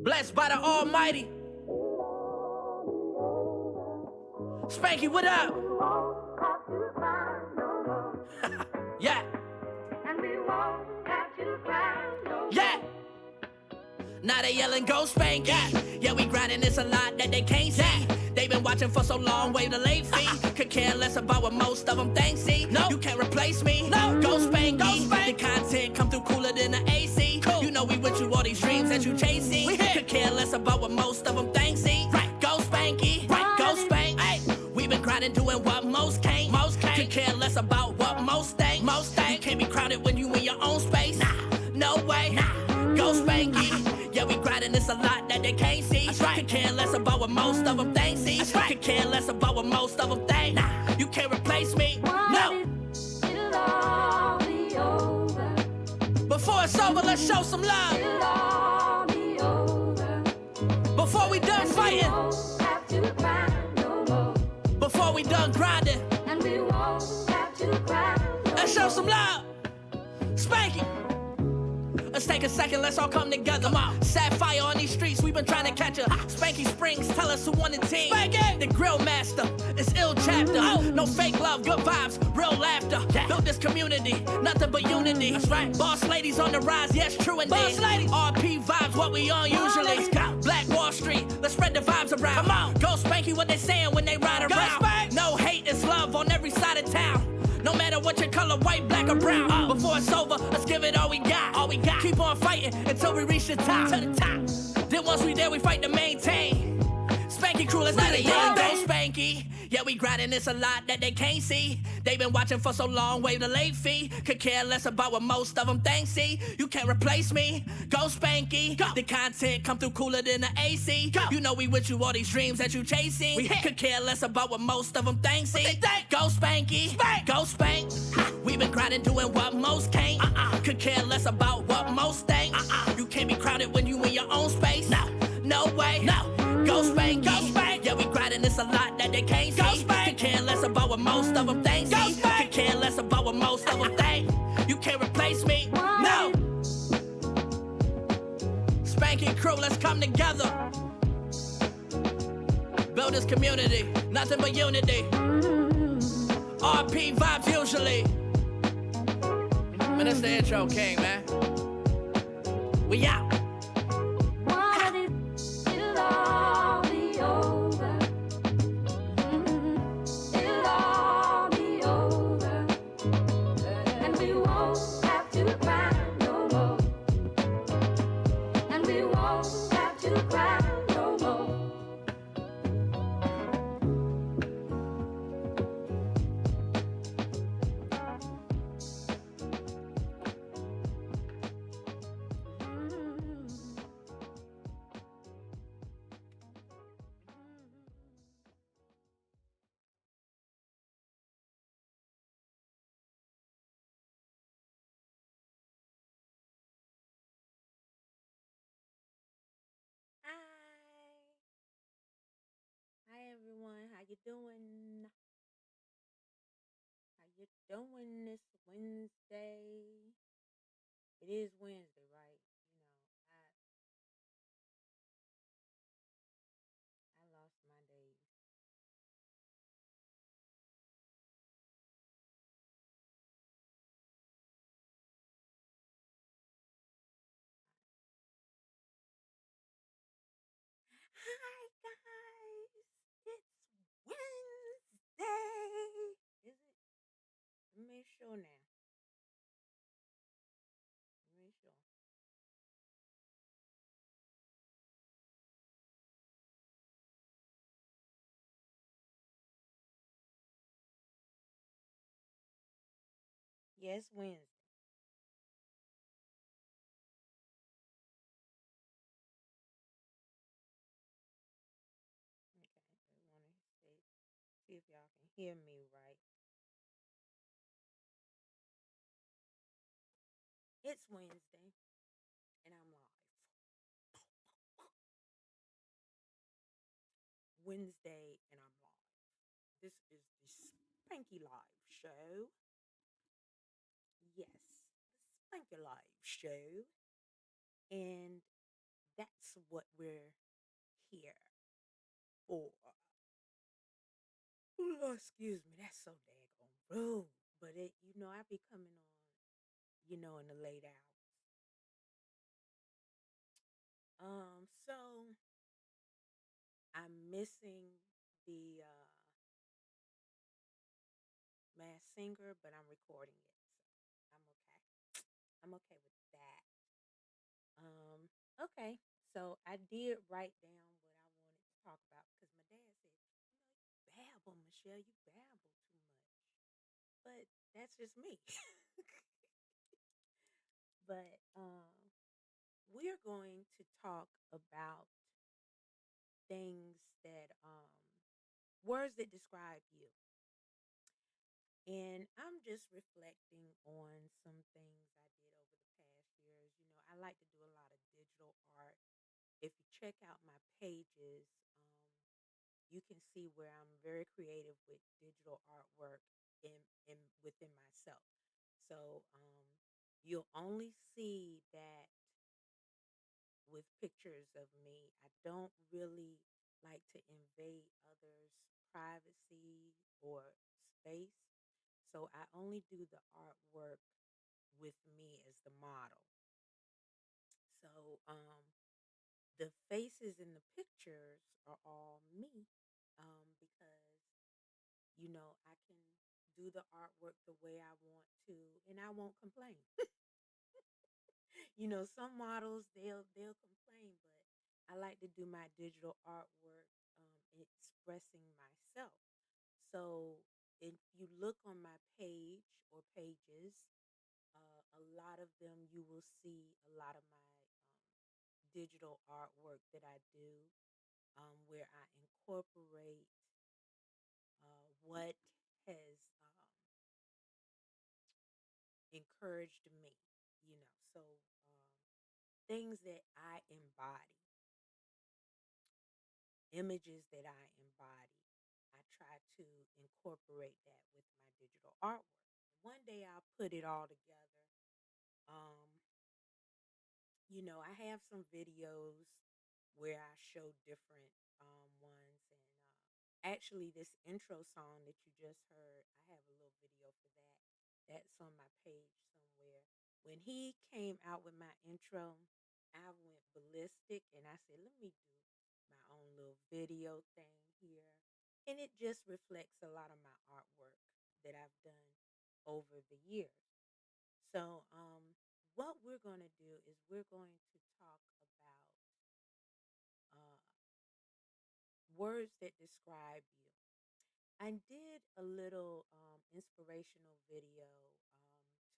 Blessed by the Almighty. Spanky, what up? Yeah. Yeah. Now they yelling, go Spanky. Yeah, we grinding, it's a lot that they can't see. They been watching for so long, wave the late fee. Could care less about what most of them think, see. No, you can't replace me. No, go Spanky. The content come through cooler than the AC. Cool. You know we with you, all these dreams that you chasing. We could care less about what most of them think, see. Right, go Spanky. Right, go Spank. Hey, we been grinding, doing what most can't. Most can't. Could care less about what most think. Most think. You can't be crowded when you in your own space. Nah, no way. Nah, go Spanky. Yeah, we grinding, it's a lot that they can't see. That's right. Could care less about what most of them think, see. That's right. Could care less about what most of them think. Nah, you can't replace me. No. It'll all be over. Before it's over, let's show some love. It'll all be over. Before we done fighting. We won't have to cry no more. Before we done grinding. And we won't have to cry no more. Let's show some love. Spanky. Let's take a second, let's all come together. Come on. Sapphire on these streets, we've been trying to catch her. Spankey Springs, tell us who won the team. Spankey! The grill master, it's ill chapter. Oh. No fake love, good vibes, real laughter. Yeah. Built this community, nothing but unity. That's right. Boss ladies on the rise, yes, true indeed. Boss ladies. RP vibes, what we on usually. Let's go. Black Wall Street, let's spread the vibes around. Come on. Go Spanky, what they saying when they ride around. Go Spank. No hate, it's love on every side of town. No matter what your color, white, black, or brown. Before it's over, let's give it all we got. All we got. Keep on fighting until we reach the top. To the top. Then once we there, we fight to maintain. Spanky crew, let's let it go. Go Spanky. Yeah, we grinding, it's a lot that they can't see. They been watching for so long, wave the late fee. Could care less about what most of them think, see. You can't replace me. Go Spanky. Go. The content come through cooler than the AC. Go. You know we with you, all these dreams that you chasing. We could care less about what most of them think, see. What they think. Go Spanky. Spank. Go Spank. We been grinding, doing what most can't. Could care less about what most think. You can't be crowded when you in your own space. No, no way. No. Go Spanky. Go Spank. Yeah, we grinding, it's a lot that they can't see. Go Spank. Could care less about what most of them think. Go Spank. Could care less about what most of them think. You can't replace me. No. Spanky crew, let's come together. Build this community, nothing but unity. RP vibes usually. Man, that's the intro king, man. We out. It'll all be over. It'll all be over. And we won't have to cry no more. And we won't have to cry no more. Hi everyone, how you doing? How you doing this Wednesday? It is Wednesday, right? I lost my days. Hi guys, it's Wednesday. Is it? Let me make sure now. Let me make sure. Yes, Wednesday. Okay, I want to see if y'all can hear me right. It's Wednesday, and I'm live. Wednesday, and I'm live. This is the Spankey Live show. Yes, the Spankey Live show. And that's what we're here for. Oh, excuse me, that's so daggone rude. But I be coming on, in the late hours. So I'm missing the Mass Singer, but I'm recording it, so I'm okay. I'm okay with that. Um, okay. So I did write down what I wanted to talk about because my dad said, you babble, Michelle, you babble too much. But that's just me. But we're going to talk about things that words that describe you. And I'm just reflecting on some things I did over the past years. I like to do a lot of digital art. If you check out my pages, you can see where I'm very creative with digital artwork in within myself. So you'll only see that with pictures of me. I don't really like to invade others' privacy or space. So I only do the artwork with me as the model. So the faces in the pictures are all me because I can do the artwork the way I want to and I won't complain. Some models they'll complain, but I like to do my digital artwork expressing myself. So if you look on my page or pages, a lot of them you will see a lot of my digital artwork that I do, where I incorporate what has encouraged me, So things that I embody, images that I embody, I try to incorporate that with my digital artwork. One day I'll put it all together. Um, I have some videos where I show different ones, and actually, this intro song that you just heard, I have a little video for that. That's on my page somewhere. When he came out with my intro, I went ballistic, and I said, "Let me do my own little video thing here," and it just reflects a lot of my artwork that I've done over the years. So, what we're going to do is we're going to talk about uh, words that describe you. I did a little inspirational video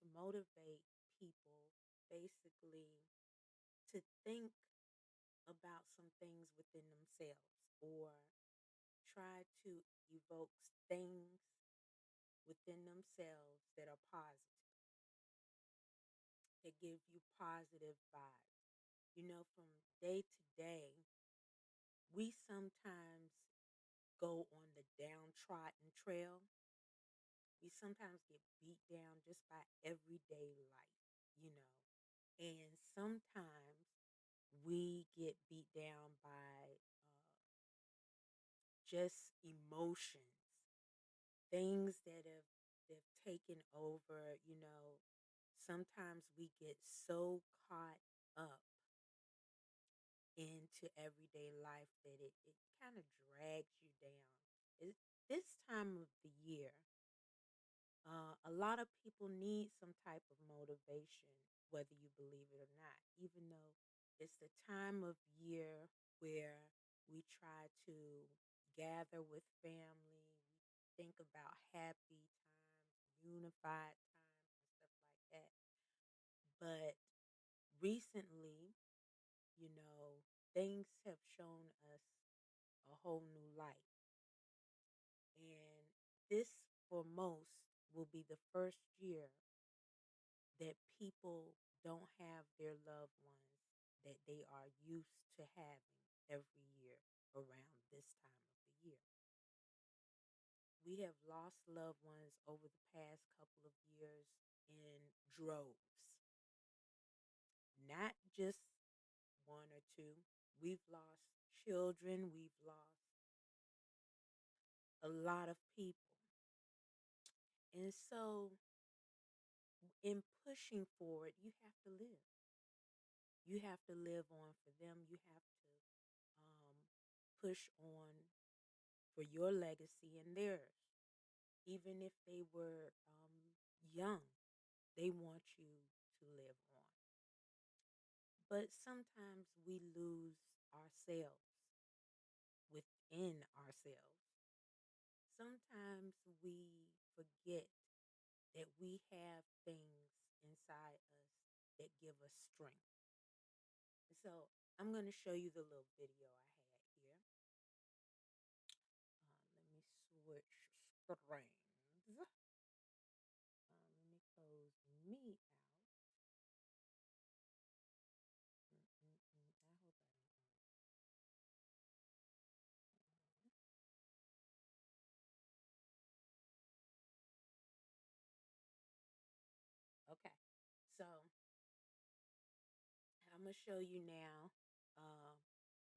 to motivate people basically to think about some things within themselves or try to evoke things within themselves that are positive, that give you positive vibes. From day to day, we sometimes go on the downtrodden trail. We sometimes get beat down just by everyday life, you know. And sometimes we get beat down by just emotions, things that have taken over. Sometimes we get so caught up into everyday life that it kind of drags you down. This time of the year, a lot of people need some type of motivation, whether you believe it or not, even though it's the time of year where we try to gather with family, we think about happy times, unified times, and stuff like that. But recently, you know, things have shown us a whole new light. And this, for most, will be the first year that people don't have their loved ones that they are used to having every year around this time of the year. We have lost loved ones over the past couple of years in droves, not just one or too. We've lost children, we've lost a lot of people. And so, in pushing forward, you have to live. You have to live on for them. You have to um, push on for your legacy and theirs. Even if they were young, they want you to live on. But sometimes we lose ourselves within ourselves. Sometimes we forget that we have things inside us that give us strength. So I'm going to show you the little video I had here. Let me switch screens. Let me close me out. I hope I don't. Okay, so I'm gonna show you now uh,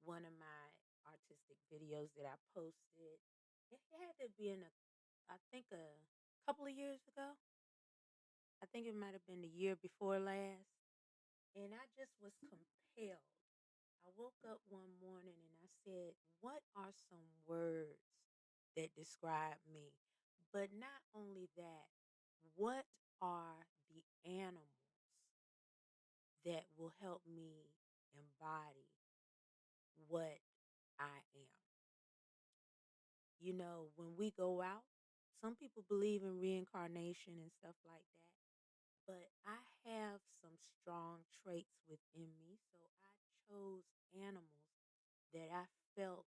one of my artistic videos that I posted. It had to be I think a couple of years ago. I think it might have been the year before last. And I just was compelled. I woke up one morning and I said, what are some words that describe me? But not only that, what are the animals that will help me embody what I am? You know, when we go out, some people believe in reincarnation and stuff like that. But I have some strong traits within me, so I chose animals that I felt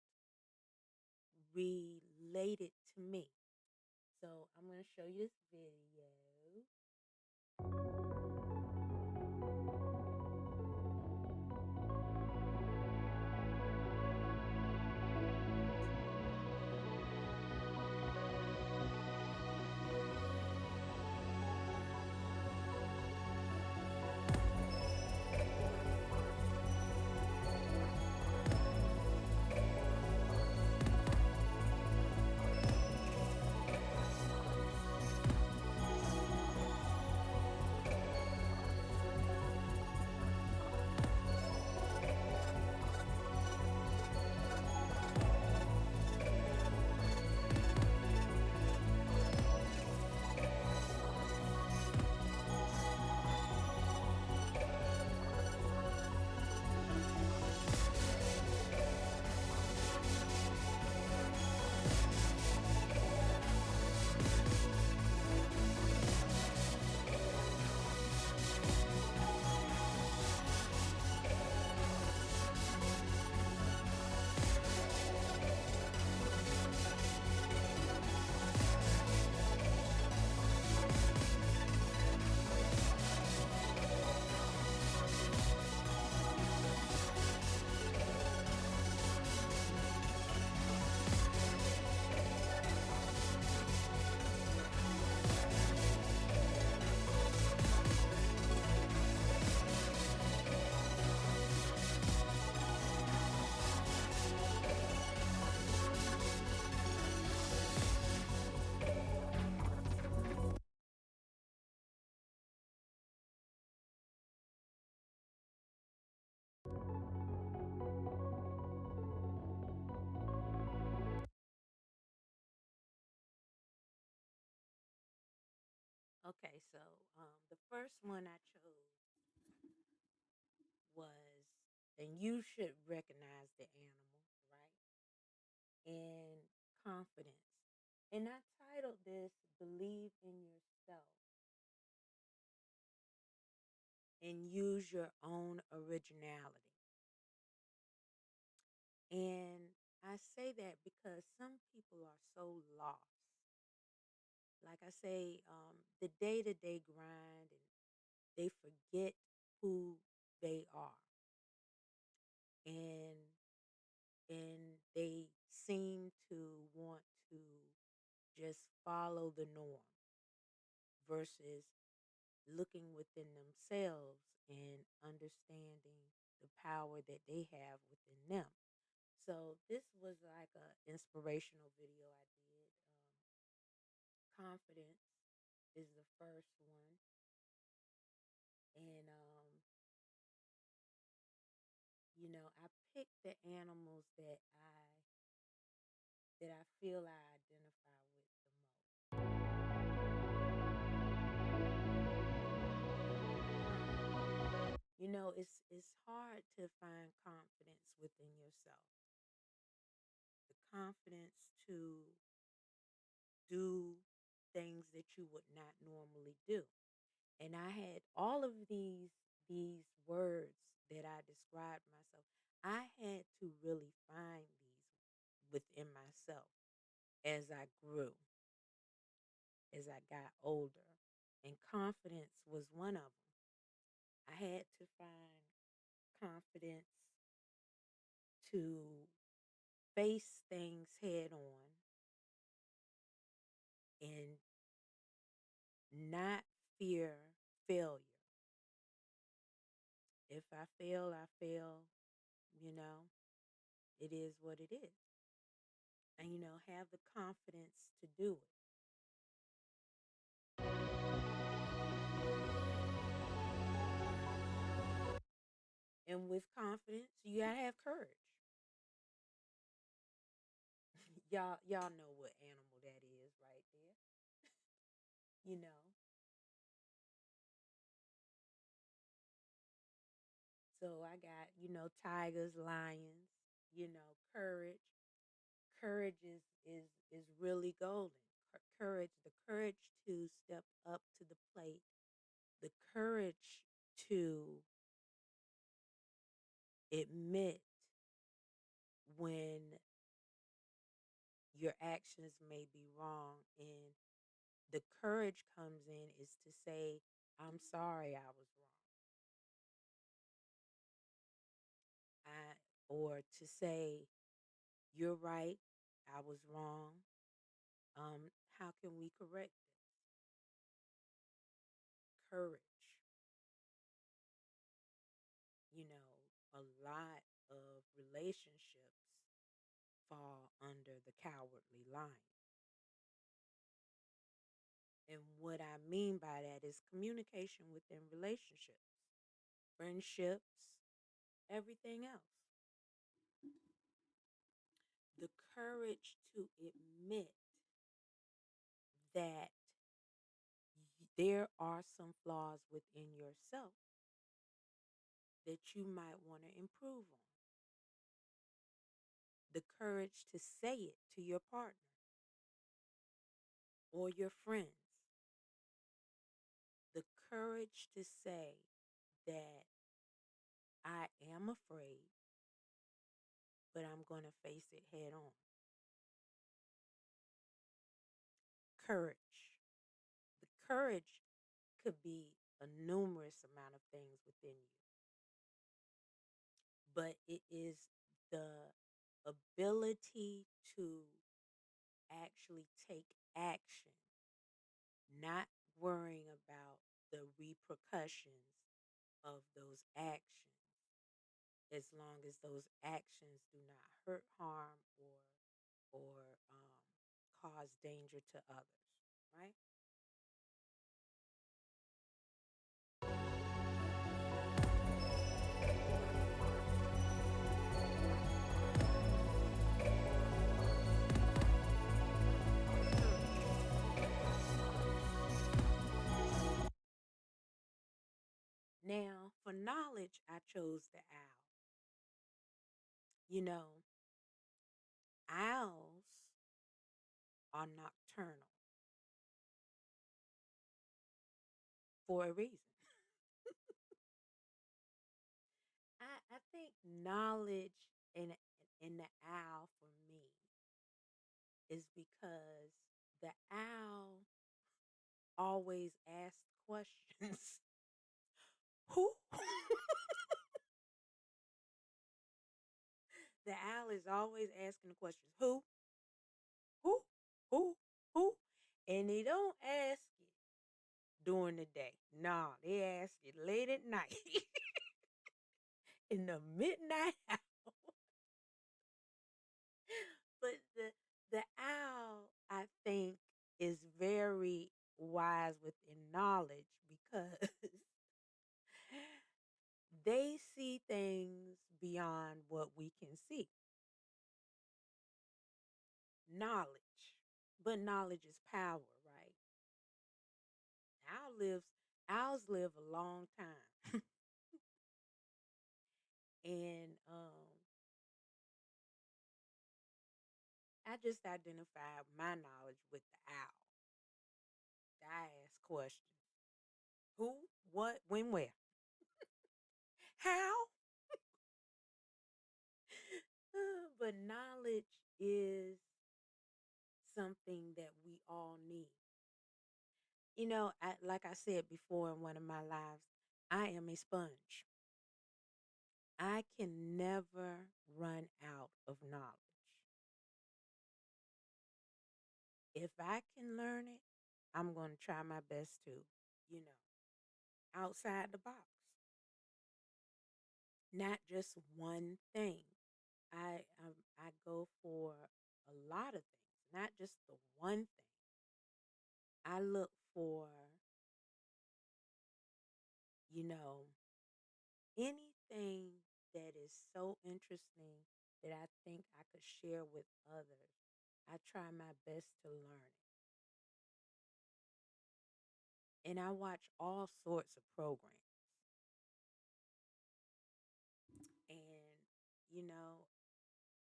related to me. So I'm going to show you this video. Okay, so the first one I chose was, and you should recognize the animal, right? And confidence. And I titled this Believe in Yourself and Use Your Own Originality. And I say that because some people are so lost. Like I say, the day to day grind, and they forget who they are. And they seem to want to just follow the norm versus looking within themselves and understanding the power that they have within them. So this was like a inspirational video I did. Confidence is the first one, and I picked the animals that I feel I identify with the most. It's hard to find confidence within yourself. The confidence to do things that you would not normally do. And I had all of these words that I described myself. I had to really find these within myself as I grew, as I got older. And confidence was one of them. I had to find confidence to face things head on and not fear failure. If I fail, I fail, you know, it is what it is. And, have the confidence to do it. And with confidence, you gotta have courage. Y'all know what animal that is right there. you know. So I got, tigers, lions, courage. Courage is really golden. Courage, the courage to step up to the plate, the courage to admit when your actions may be wrong, and the courage comes in is to say, I'm sorry I was wrong. Or to say, you're right, I was wrong. How can we correct this? Courage. A lot of relationships fall under the cowardly lion. And what I mean by that is communication within relationships, friendships, everything else. The courage to admit that there are some flaws within yourself that you might want to improve on. The courage to say it to your partner or your friends. The courage to say that I am afraid, but I'm going to face it head on. Courage. The courage could be a numerous amount of things within you, but it is the ability to actually take action, not worrying about the repercussions of those actions, as long as those actions do not hurt, harm, or cause danger to others, right? Now, for knowledge, I chose the owl. You know, owls are nocturnal for a reason. I think knowledge in the owl for me is because the owl always asks questions. Who? The owl is always asking the questions. Who? Who? Who? Who? And they don't ask it during the day. No, they ask it late at night. in the midnight hour. But the owl, I think, is very wise within knowledge because they see things beyond what we can see. Knowledge. But knowledge is power, right? Owl lives owls live a long time. And I just identified my knowledge with the owl. I ask questions. Who, what, when, where? How? But knowledge is something that we all need. Like I said before in one of my lives, I am a sponge. I can never run out of knowledge. If I can learn it, I'm going to try my best to, you know, outside the box. Not just one thing. I go for a lot of things, not just the one thing. I look for, you know, anything that is so interesting that I think I could share with others. I try my best to learn it. And I watch all sorts of programs. And, you know,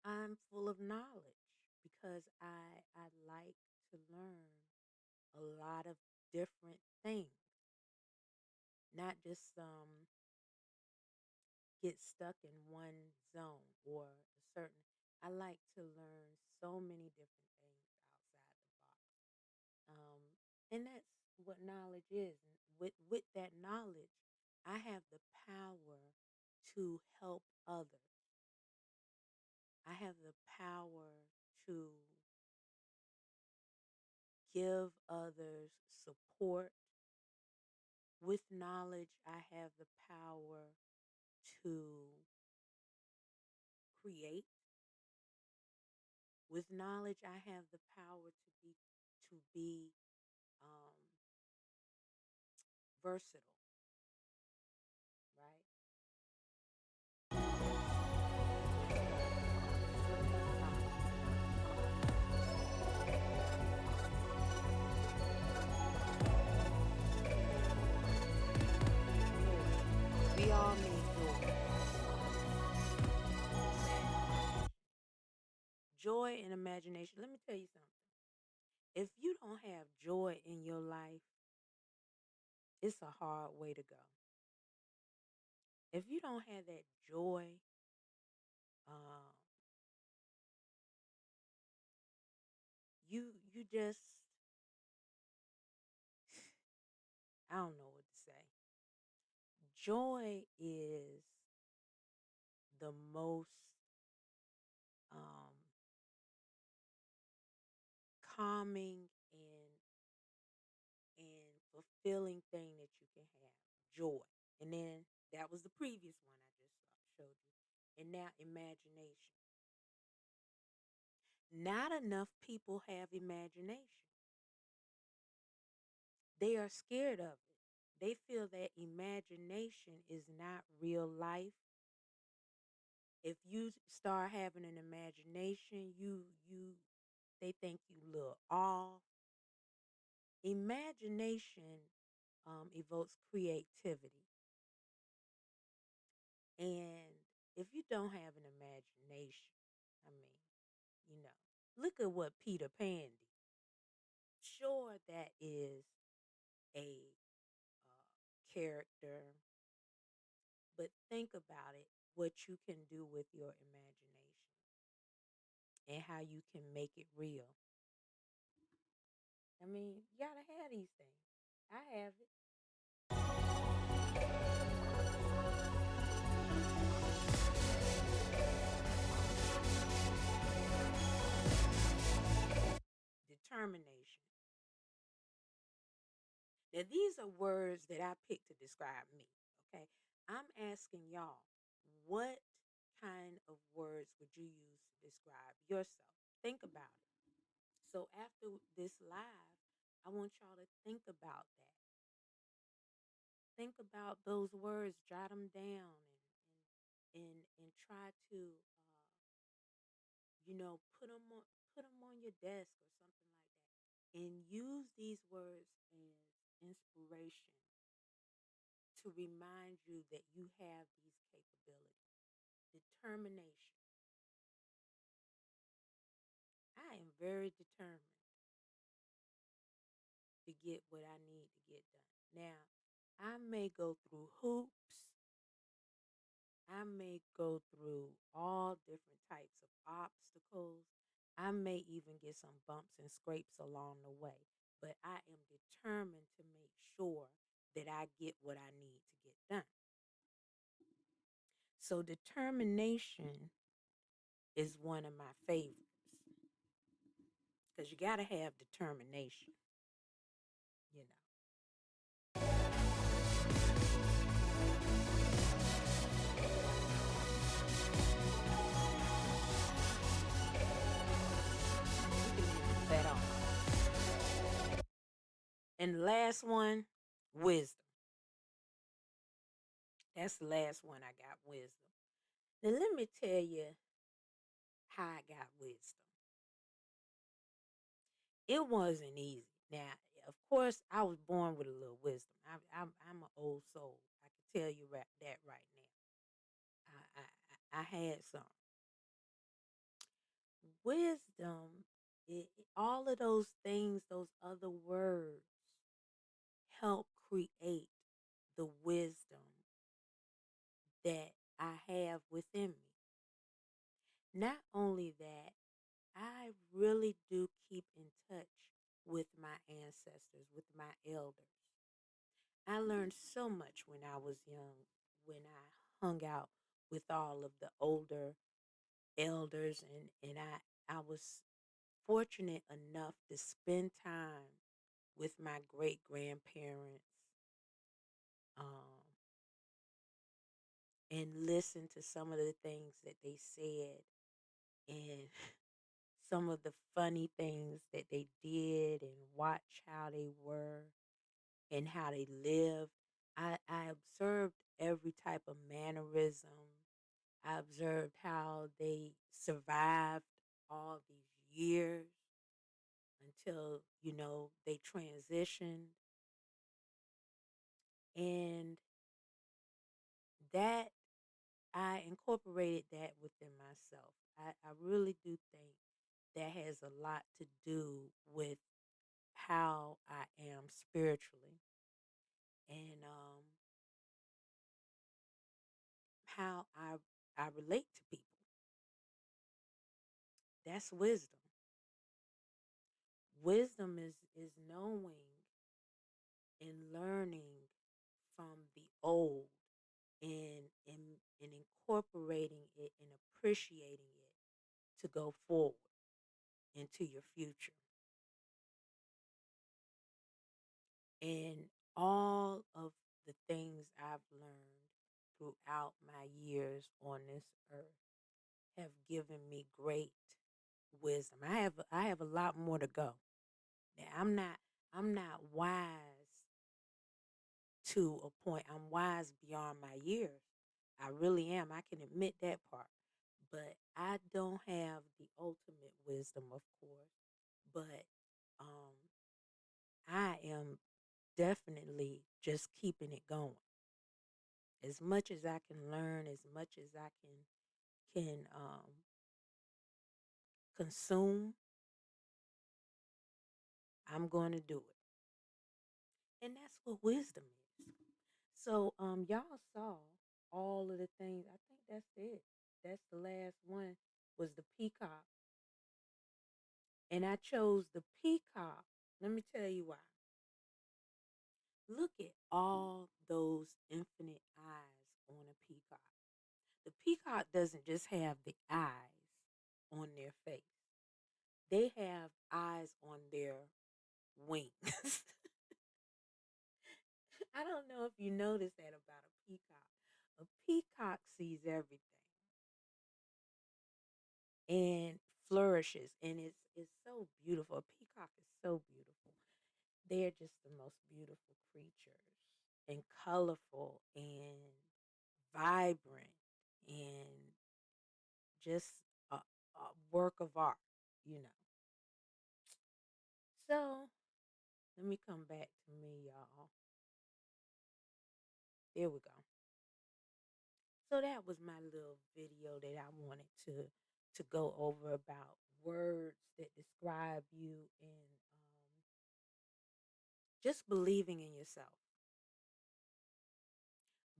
I'm full of knowledge because I like to learn a lot of different things, not just get stuck in one zone or a certain. I like to learn so many different things outside the box, um, and that's what knowledge is. And with that knowledge, I have the power to help others. I have the power to give others support. With knowledge, I have the power to create. With knowledge, I have the power to be um, versatile, right? We all need joy. Joy and imagination. Let me tell you something. If you don't have joy in your life, it's a hard way to go. If you don't have that joy, um, you just I don't know what to say. Joy is the most um, calming and fulfilling thing that you can have. Joy. And then that was the previous one I just showed you. And now imagination. Not enough people have imagination. They are scared of it. They feel that imagination is not real life. If you start having an imagination, you they think you look off. Imagination evokes creativity. And if you don't have an imagination, I mean, you know, look at what Peter Pan did. Sure, that is a character, but think about it, what you can do with your imagination and how you can make it real. I mean, you gotta have these things. I have it. Determination. Now, these are words that I picked to describe me. Okay. I'm asking y'all, what words would you use to describe yourself? Think about it. So after this live, I want y'all to think about that. Think about those words, jot them down, and try to put them on your desk or something like that, and use these words as inspiration to remind you that you have these capabilities. Determination. I am very determined to get what I need to get done. Now, I may go through hoops. I may go through all different types of obstacles. I may even get some bumps and scrapes along the way. But I am determined to make sure that I get what I need to get done. So, determination is one of my favorites because you got to have determination, you know. You can leave that off. And the last one, wisdom. That's the last one I got, wisdom. Now, let me tell you how I got wisdom. It wasn't easy. Now, of course, I was born with a little wisdom. I'm an old soul. I can tell you that right now. I had some wisdom. All of those things, those other words, help create the wisdom that I have within me. Not only that, I really do keep in touch with my ancestors, with my elders. I learned so much when I was young, when I hung out with all of the older elders, and I was fortunate enough to spend time with my great grandparents, um, and listen to some of the things that they said and some of the funny things that they did and watch how they were and how they lived. I observed every type of mannerism. I observed how they survived all these years until, they transitioned. And that I incorporated that within myself. I really do think that has a lot to do with how I am spiritually and how I relate to people. That's wisdom. Wisdom is knowing and learning from the old and incorporating it and appreciating it to go forward into your future. And all of the things I've learned throughout my years on this earth have given me great wisdom. I have a lot more to go. Now, I'm not wise to a point. I'm wise beyond my years. I really am. I can admit that part. But I don't have the ultimate wisdom, of course. But um, I am definitely just keeping it going. As much as I can learn, as much as I can consume, I'm going to do it. And that's what wisdom is. So y'all saw all of the things. I think that's it. That's the last one was the peacock. And I chose the peacock. Let me tell you why. Look at all those infinite eyes on a peacock. The peacock doesn't just have the eyes on their face. They have eyes on their wings. I don't know if you noticed that about a peacock. A peacock sees everything. and flourishes, and it's so beautiful. A peacock is so beautiful. They're just the most beautiful creatures, and colorful and vibrant, and just a work of art, you know. So let me come back to me, y'all. There we go. So that was my little video that I wanted to go over about words that describe you, and just believing in yourself.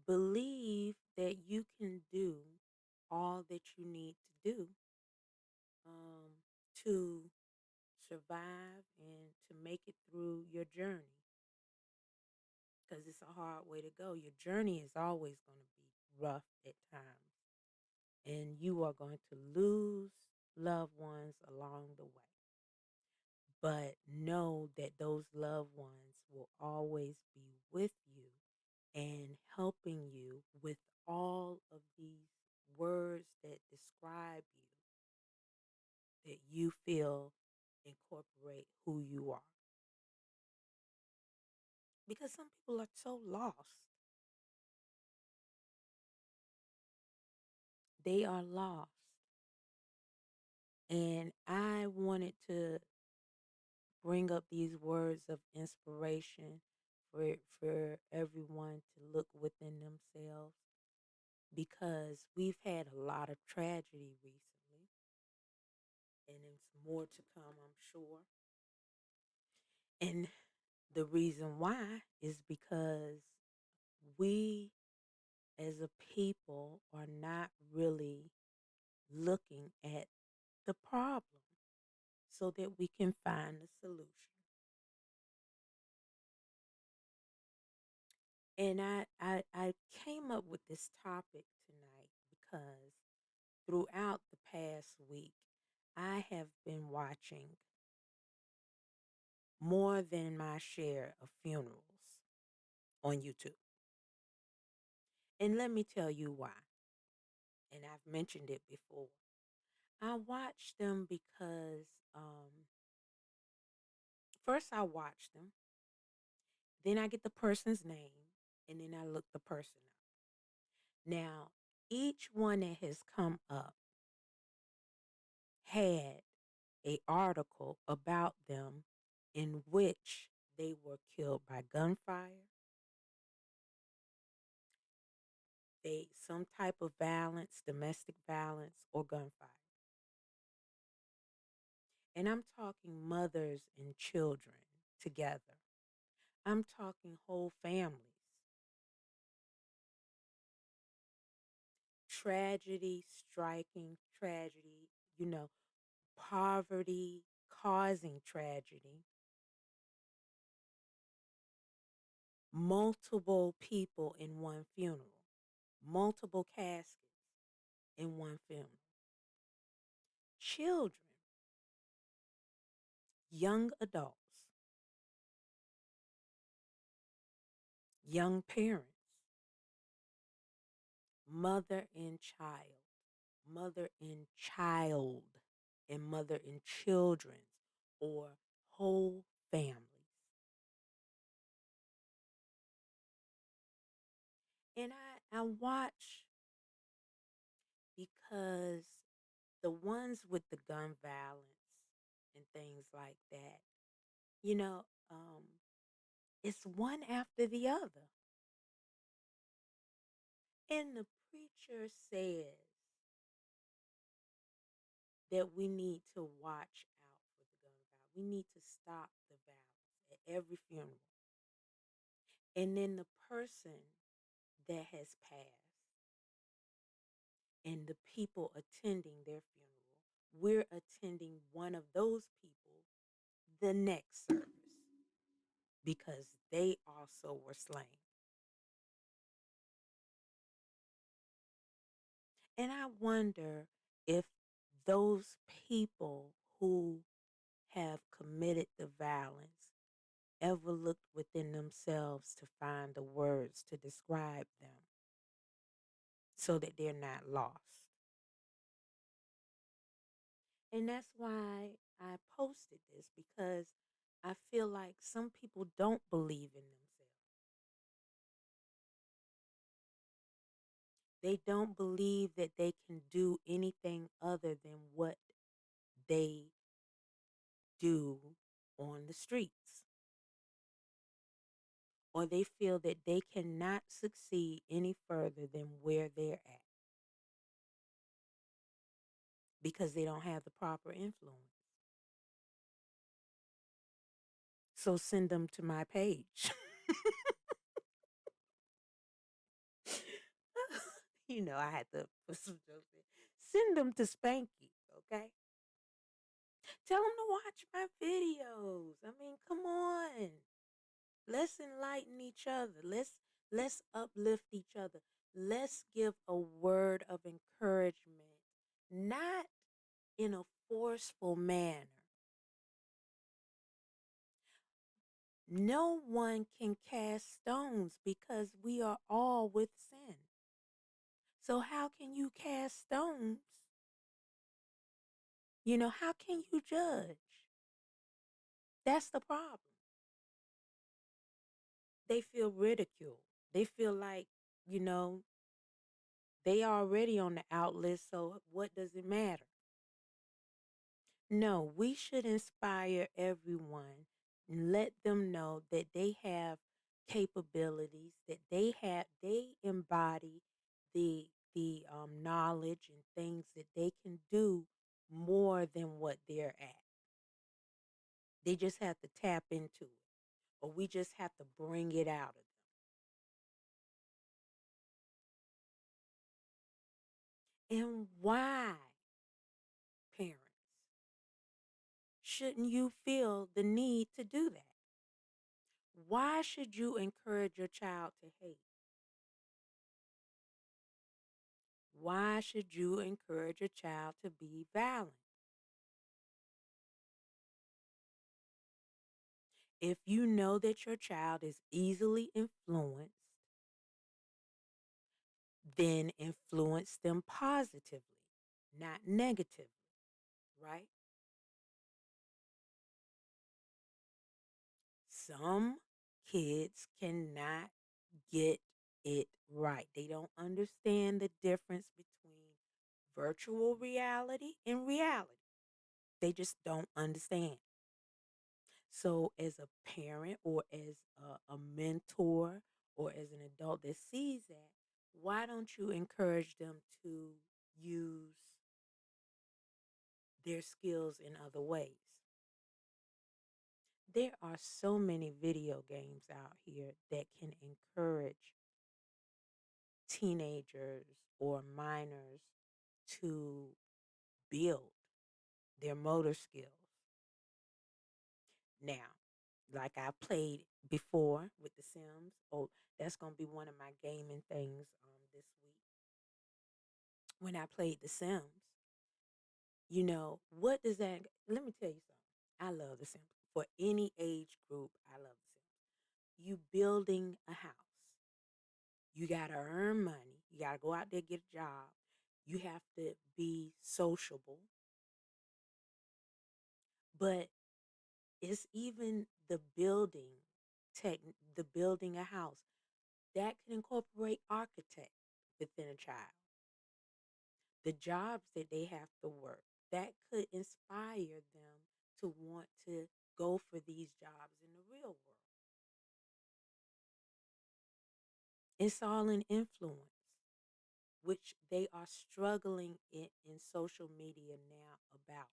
Believe that you can do all that you need to do um, to survive and to make it through your journey, because it's a hard way to go. Your journey is always going to be rough at times, and you are going to lose loved ones along the way. But know that those loved ones will always be with you and helping you with all of these words that describe you, that you feel incorporate who you are. Because some people are so lost. They are lost. And I wanted to bring up these words of inspiration for everyone to look within themselves, because we've had a lot of tragedy recently, and it's more to come, I'm sure. And the reason why is because we as a people are not really looking at the problem so that we can find a solution. And I came up with this topic tonight because throughout the past week, I have been watching more than my share of funerals on YouTube. And let me tell you why. And I've mentioned it before. I watch them because first I watch them, then I get the person's name, and then I look the person up. Now, each one that has come up had a article about them in which they were killed by gunfire, they some type of violence, domestic violence, or gunfire. And I'm talking mothers and children together. I'm talking whole families. Tragedy, striking tragedy, you know, poverty causing tragedy, multiple people in one funeral, multiple caskets in one funeral, children, young adults, young parents, mother and child, mother and child, and mother and children's, or whole families. And I watch because the ones with the gun violence and things like that, you know, it's one after the other. And the preacher says that we need to watch out for the gun violence. We need to stop the violence at every funeral. And then the person that has passed and the people attending their funeral, we're attending one of those people the next service because they also were slain. And I wonder if those people who have committed the violence ever looked within themselves to find the words to describe them so that they're not lost. And that's why I posted this, because I feel like some people don't believe in themselves. They don't believe that they can do anything other than what they do on the streets. Or they feel that they cannot succeed any further than where they're at because they don't have the proper influence. So send them to my page. I had to put some jokes in. Send them to Spankey, okay? Tell them to watch my videos. I mean, come on. Let's enlighten each other. Let's uplift each other. Let's give a word of encouragement, not in a forceful manner. No one can cast stones because we are all with sin. So how can you cast stones? How can you judge? That's the problem. They feel ridiculed. They feel like, you know, they already on the out list, so what does it matter? No, we should inspire everyone and let them know that they have capabilities, that they embody the knowledge and things that they can do more than what they're at. They just have to tap into it, or we just have to bring it out of them. And why, parents, shouldn't you feel the need to do that? Why should you encourage your child to hate? Why should you encourage a child to be violent? If you know that your child is easily influenced, then influence them positively, not negatively, right? Some kids cannot get it right. They don't understand the difference between virtual reality and reality. They just don't understand. So, as a parent or as a mentor or as an adult that sees that, why don't you encourage them to use their skills in other ways? There are so many video games out here that can encourage teenagers or minors to build their motor skills. Now, like I played before with The Sims. Oh, that's gonna be one of my gaming things this week. When I played The Sims, what does that? Let me tell you something. I love The Sims. For any age group, I love The Sims. You building a house. You gotta earn money. You gotta go out there get a job. You have to be sociable. But it's even tech, the building a house that can incorporate architect within a child. The jobs that they have to work, that could inspire them to want to go for these jobs in the real world. It's all an influence, which they are struggling in social media now about.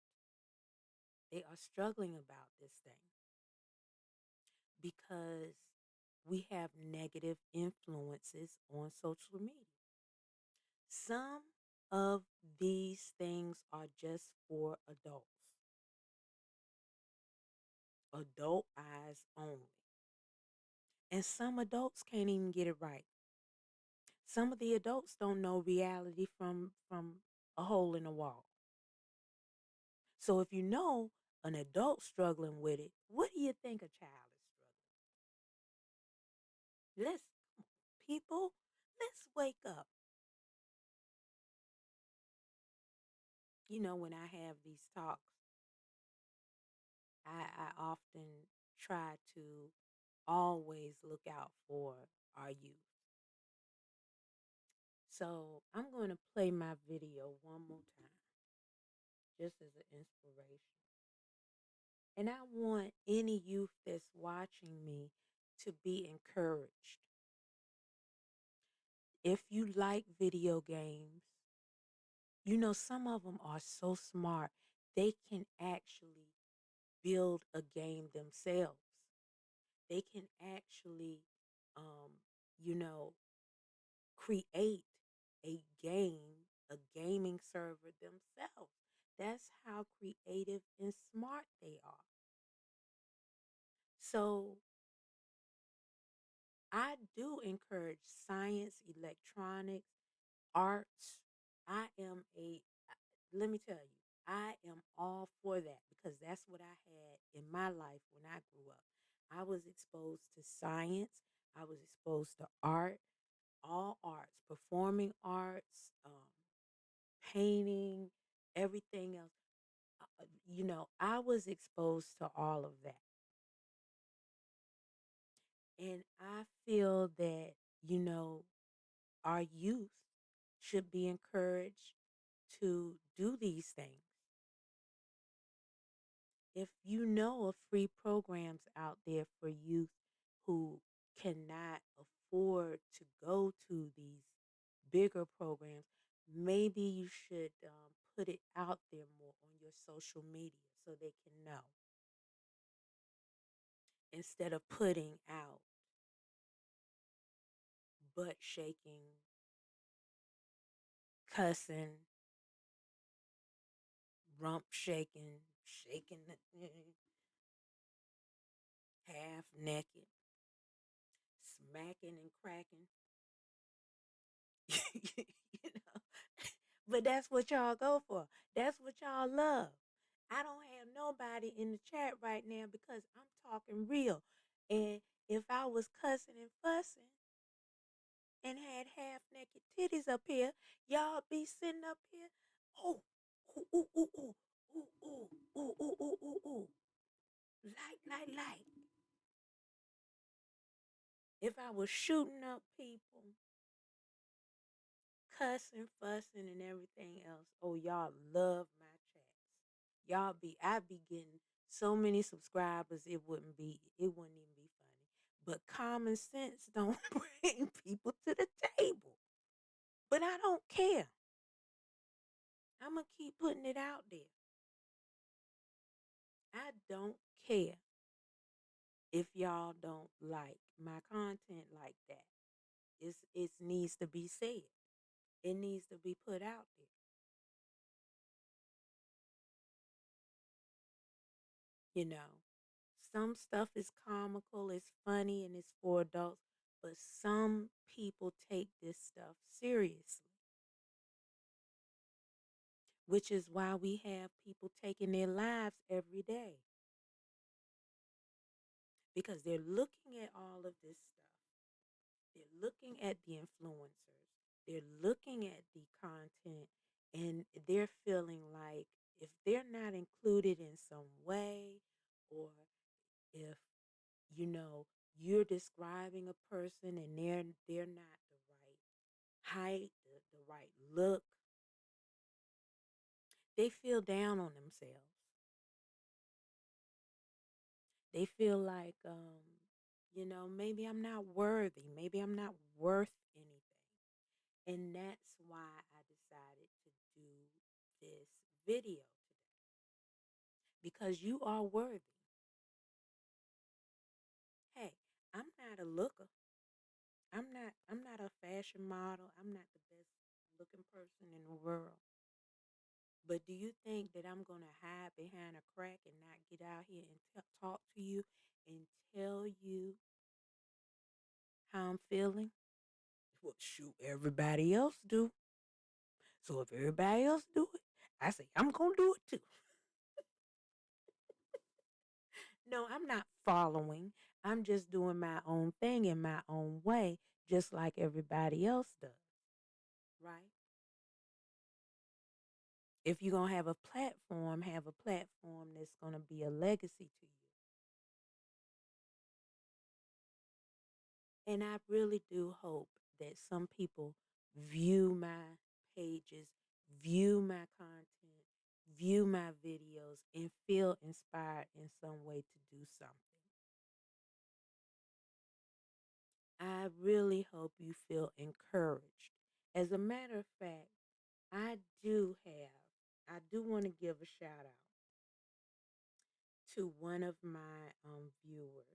They are struggling about this thing because we have negative influences on social media. Some of these things are just for adults, adult eyes only. And some adults can't even get it right. Some of the adults don't know reality from a hole in a wall. So if you know an adult struggling with it, what do you think a child is struggling? People, let's wake up. when I have these talks, I often try to always look out for our youth. So I'm going to play my video one more time, just as an inspiration. And I want any youth that's watching me to be encouraged. If you like video games, some of them are so smart, they can actually build a game themselves. They can actually, um, you know, create a game, a gaming server themselves. That's how creative and smart they are. So I do encourage science, electronics, arts. I am let me tell you, I am all for that because that's what I had in my life when I grew up. I was exposed to science, I was exposed to art, all arts, performing arts, painting, everything else. I was exposed to all of that. And I feel that, you know, our youth should be encouraged to do these things. If you know of free programs out there for youth who cannot afford to go to these bigger programs, maybe you should put it out there more on your social media so they can know instead of putting out butt shaking, cussing, rump shaking, shaking the half naked, smacking and cracking. you know, but that's what y'all go for. That's what y'all love. I don't have nobody in the chat right now because I'm talking real. And if I was cussing and fussing and had half naked titties up here, y'all be sitting up here. Oh, ooh, ooh, ooh, ooh, ooh, ooh, ooh, ooh, ooh, ooh, ooh. Like. If I was shooting up people, cussing, fussing, and everything else, oh, y'all love my chats. I'd be getting so many subscribers, it wouldn't even be funny. But common sense don't bring people to the table. But I don't care. I'm going to keep putting it out there. I don't care if y'all don't like my content like that. It needs to be said. It needs to be put out there. You know, some stuff is comical, it's funny, and it's for adults, but some people take this stuff seriously, which is why we have people taking their lives every day because they're looking at all of this stuff. They're looking at the influencers, they're looking at the content, and they're feeling like if they're not included in some way, or if you know you're describing a person and they're not the right height, the right look, they feel down on themselves. They feel like maybe I'm not worthy, maybe I'm not worth anything. And that's why I decided to do this video today, because you are worthy. Hey, I'm not a looker. I'm not a fashion model. I'm not the best looking person in the world. But do you think that I'm going to hide behind a crack and not get out here and talk to you and tell you how I'm feeling? Well, shoot, everybody else do. So if everybody else do it, I say I'm going to do it too. No, I'm not following. I'm just doing my own thing in my own way, just like everybody else does. Right? If you're going to have a platform that's going to be a legacy to you. And I really do hope that some people view my pages, view my content, view my videos, and feel inspired in some way to do something. I really hope you feel encouraged. As a matter of fact, I do have, I do want to give a shout out to one of my viewers.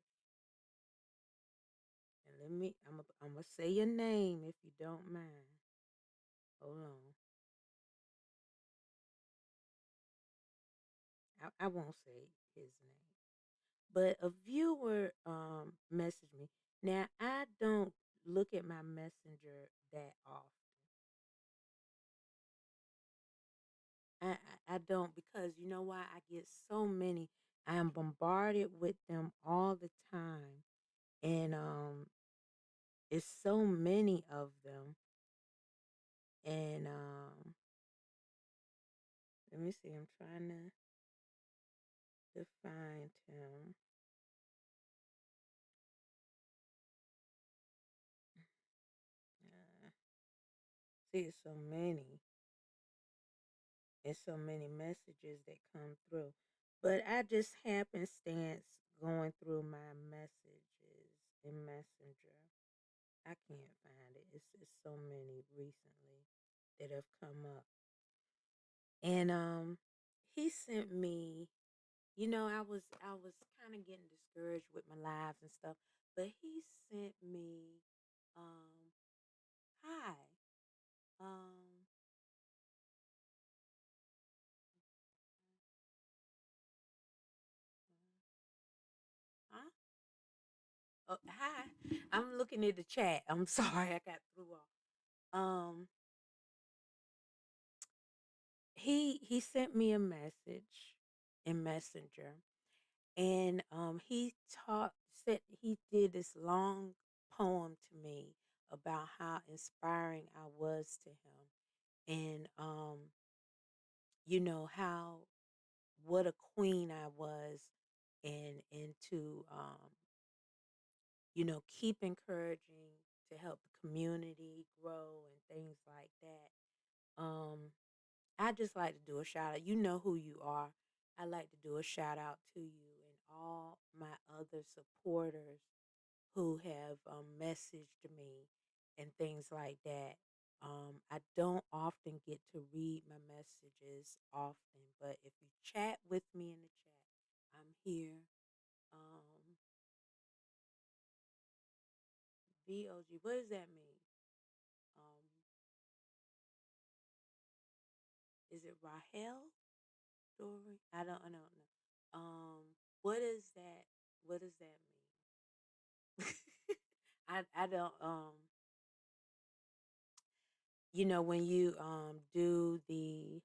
And I'm gonna say your name if you don't mind. Hold on. I won't say his name. But a viewer messaged me. Now I don't look at my messenger that often. I don't, because you know why? I get so many. I am bombarded with them all the time. And it's so many of them. And let me see, I'm trying to find him. Uh, see, it's so many. It's so many messages that come through. But I just happenstance going through my messages in Messenger. I can't find it. It's so many recently that have come up. And he sent me, I was kind of getting discouraged with my lives and stuff, but he sent me hi. Um huh? Oh, hi. I'm looking at the chat. I'm sorry, I got threw off. He sent me a message in Messenger, and he taught said he did this long poem to me about how inspiring I was to him, and how what a queen I was, and to keep encouraging to help the community grow and things like that. I just like to do a shout out. You know who you are. I like to do a shout out to you and all my other supporters who have messaged me and things like that. I don't often get to read my messages often, but if you chat with me in the chat, I'm here. Um, VOG, what does that mean? Um, is it Rahel Story? I don't know. What is that? What does that mean? I don't when you do the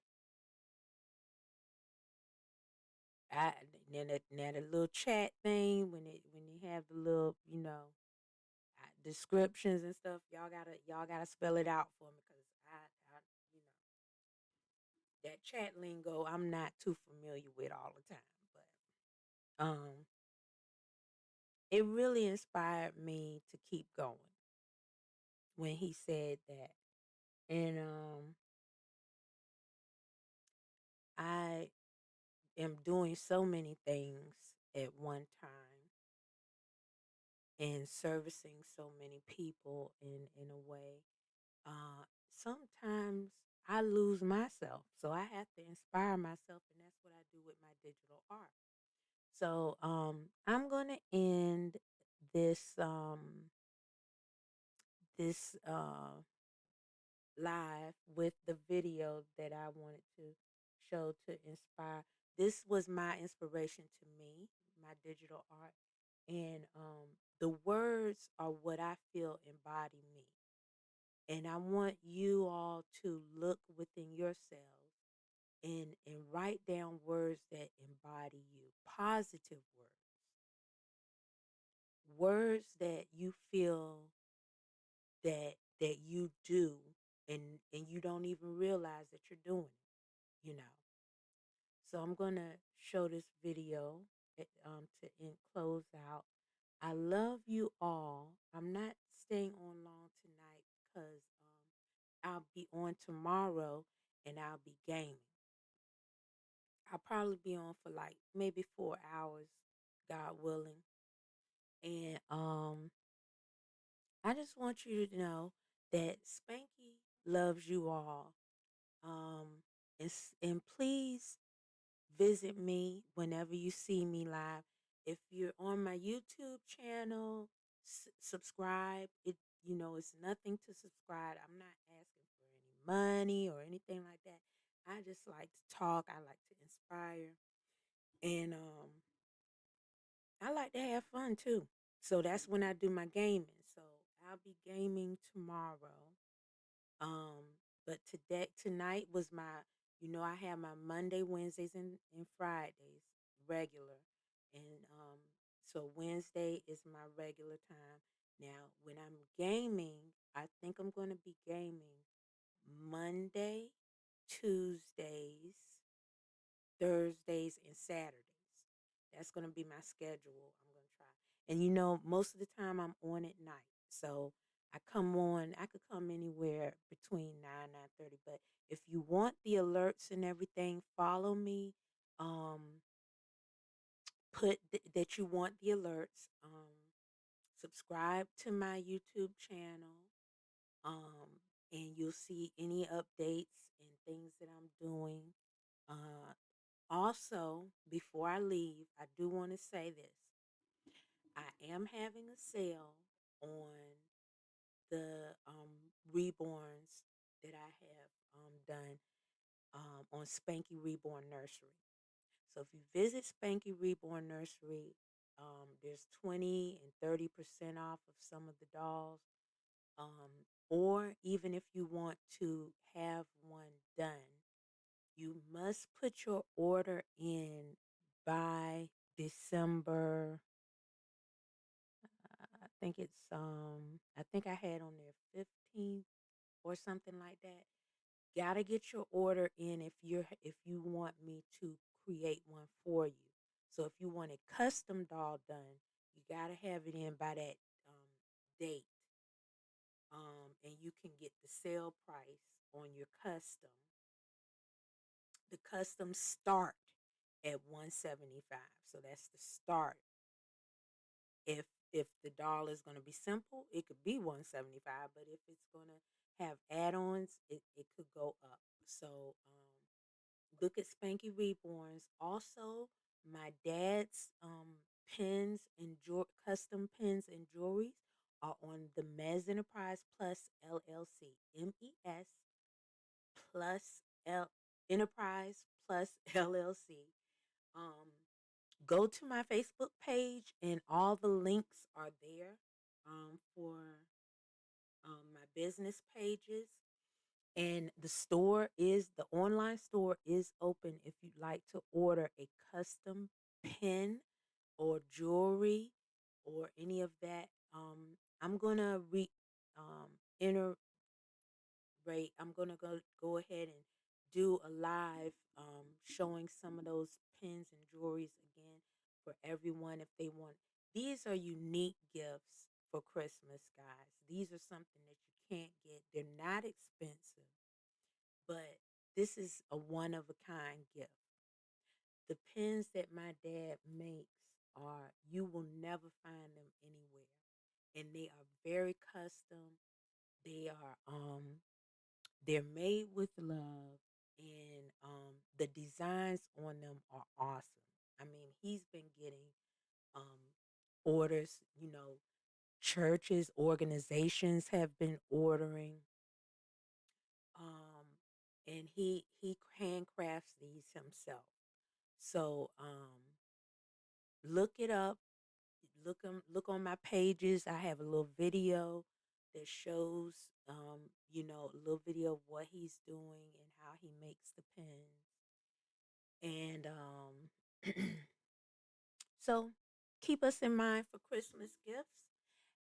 I now the little chat thing, when you have the little descriptions and stuff, y'all gotta spell it out for me, because I you know that chat lingo I'm not too familiar with all the time, but it really inspired me to keep going when he said that. And I am doing so many things at one time and servicing so many people in a way. Sometimes I lose myself, so I have to inspire myself, and that's what I do with my digital art. So I'm gonna end this live with the video that I wanted to show to inspire. This was my inspiration to me, my digital art, and the words are what I feel embody me. And I want you all to look within yourselves and write down words that embody you, positive words that you feel that you do, and you don't even realize that you're doing it. you know. So I'm gonna show this video to close out. I love you all. I'm not staying on long tonight because I'll be on tomorrow and I'll be gaming. I'll probably be on for like maybe 4 hours, God willing. And I just want you to know that Spanky loves you all. Um, and please visit me whenever you see me live. If you're on my YouTube channel, subscribe. It's nothing to subscribe. I'm not asking for any money or anything like that. I just like to talk. I like to inspire, and I like to have fun too. So that's when I do my gaming. So I'll be gaming tomorrow. Um, but tonight was I have my Monday, Wednesdays, and Fridays regular. And so Wednesday is my regular time. Now, when I'm gaming, I think I'm going to be gaming Monday, Tuesdays, Thursdays, and Saturdays. That's going to be my schedule. I'm going to try. And most of the time I'm on at night. So I could come anywhere between 9 9:30. But if you want the alerts and everything, follow me. Um, put that you want the alerts. Subscribe to my YouTube channel. Um, and you'll see any updates and things that I'm doing. Uh, Also, before I leave, I do want to say this. I am having a sale on the reborns that I have done on Spanky Reborn Nursery. So if you visit Spanky Reborn Nursery, there's 20 and 30% off of some of the dolls. Or even if you want to have one done, you must put your order in by December. I think I had on there 15th or something like that. Gotta get your order in if you want me to create one for you. So if you want a custom doll done, you gotta have it in by that date. And you can get the sale price on your custom. The customs start at 175. So that's the start. If the doll is going to be simple, it could be 175, but if it's going to have add-ons, it could go up. So look at Spanky Reborns. Also, my dad's pins and custom pins and jewelries are on the Mez Enterprise Plus LLC. MES plus L Enterprise plus LLC. Um, Go to my Facebook page, and all the links are there for my business pages. And the online store is open if you'd like to order a custom pin or jewelry or any of that. I'm gonna um, enter I'm gonna go ahead and do a live showing some of those pins and jewelries again for everyone if they want. These are unique gifts for Christmas, guys. These are something that you can't get. They're not expensive, but this is a one of a kind gift. The pins that my dad makes you will never find them anywhere, and they are very custom. They are they're made with love, and the designs on them are awesome. I mean, he's been getting um, orders. Churches, organizations have been ordering, um, and he handcrafts these himself. So look it up. Look on my pages. I have a little video that shows a little video of what he's doing and how he makes the pens. And so keep us in mind for Christmas gifts.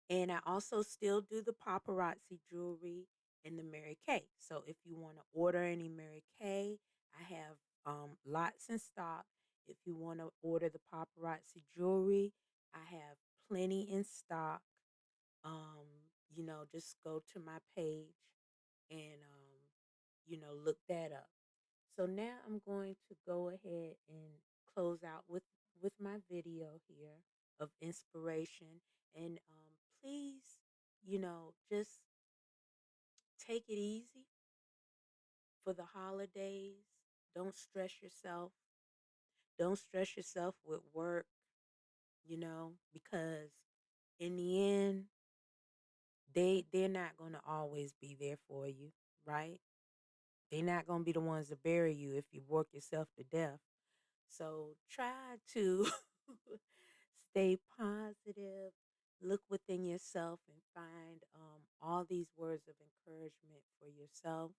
And I also still do the paparazzi jewelry and the Mary Kay. So if you want to order any Mary Kay, I have lots in stock. If you want to order the paparazzi jewelry, I have plenty in stock. Um, just go to my page and look that up. So now I'm going to go ahead and close out with my video here of inspiration. And please, just take it easy for the holidays. Don't stress yourself. Don't stress yourself with work, because in the end, they're not going to always be there for you, right? They're not going to be the ones to bury you if you work yourself to death. So try to stay positive, look within yourself, and find all these words of encouragement for yourself.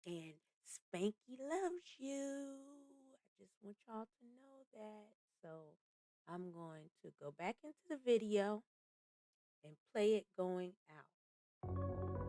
And Spanky loves you. I just want y'all to know that. So I'm going to go back into the video and play it going out.